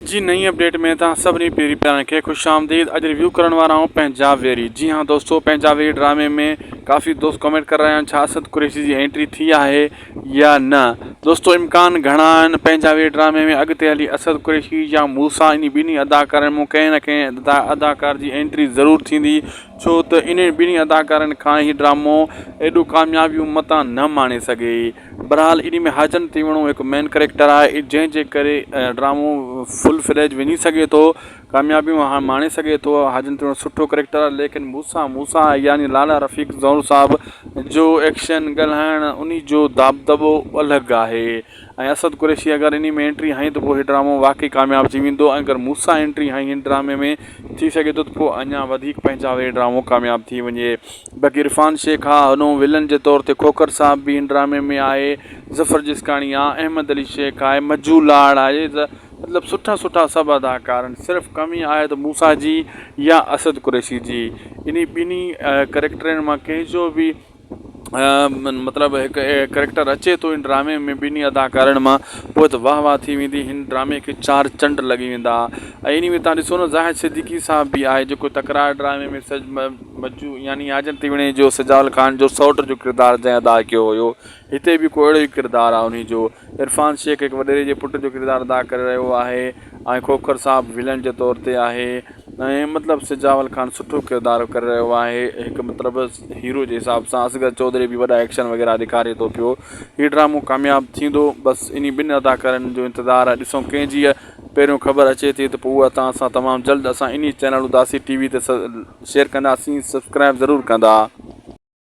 जी नई अपडेट में सभी पहिरीं प्यारनि खे ख़ुशि आमदीद। अॼु रिव्यू करण वारा आहियूं पंजाब वेरी। जी हाँ दोस्तों, पंजाब वेरी ड्रामे में काफ़ी दोस्त कमेंट कर रहे हैं छा असद कुरैशी जी एंट्री थी है या न। दोस्तों इम्कान घणा आहिनि पंजाब वेरी ड्रामे में अॻिते हली असद कुरैशी या मूसा इन ॿिन्ही अदाकारनि में कंहिं न कंहिं अदाकार जी एंट्री ज़रूरु थींदी, छो त इन ॿिन्ही अदाकारनि खां ई ड्रामो एॾो कामयाबियूं मतां न माणे सघे। बहरहाल इन में हाजन तीवणो हिकु मेन करेक्टर आहे जंहिंजे करे ड्रामो फुल फ्लेज वञी सघे थो, कामयाबियूं माणे सघे थो। हाजन तीवणो सुठो करेक्टर आहे, लेकिन मूसा यानी लाला रफ़ीक ज़ौहर साहब जो एक्शन ॻाल्हाइण उन जो दाबदबो अलॻि आहे। ऐं असद कुरैशी अगरि इन में एंट्री हई त पोइ हीउ ड्रामो वाक़ई कामयाबु थी वेंदो। ऐं अगरि मूसा एंट्री हई हिन ड्रामे में थी सघे थो त पोइ अञा वधीक पंजाब वेरी ड्रामो कामयाबु थी वञे। बाक़ी इरफान शेख आहे, हुन विलन जे तौर ते खोखर साहब बि हिन ड्रामे में आहे, ज़फ़र जिस्कानी आहे, अहमद अली शेख आहे, मज्जू लाड़ आहे, मतिलबु सुठा सभु अदाकार आहिनि। सिर्फ़ु कमी आहे त मूसा जी या असद कुरैशी जी। इन ॿिन्ही करेक्टरनि मां कंहिंजो बि मतिलबु हिकु करेक्टर अचे थो इन ड्रामे में ॿिन्ही अदाकारनि मां, पोइ त वाह थी वेंदी। हिन ड्रामे खे 4 चंड लॻी वेंदा। ऐं इन में तव्हां ॾिसो न, ज़ाहिद सिद्दीकी साहब बि आहे जेको तकरार ड्रामे में मज्जू यानी हाजन तीवणे जो सजाउल ख़ान जो सौट जो किरदारु जंहिं अदा कयो हुयो, हिते बि को अहिड़ो ई किरदारु आहे उन जो। इरफान शेख हिकु वॾेरे जे पुट जो किरदारु अदा करे रहियो आहे ऐं खोखर साहब विलन जे तौर ते आहे। ऐं मतिलबु सिजावल ख़ान सुठो किरदारु करे रहियो आहे हिकु मतिलबु हीरो जे हिसाब सां। असगर चौधरी बि वॾा एक्शन वग़ैरह ॾेखारे थो पियो। हीउ ड्रामो कामयाबु थींदो, बसि इन ॿिनि अदाकारनि जो इंतज़ारु आहे। ॾिसूं कंहिंजी पहिरियों ख़बर अचे थी त पोइ उहा तव्हां सां तमामु जल्द असां इन चैनल उदासी TV ते शेयर कंदासीं, सब्सक्राइब ज़रूरु कंदा।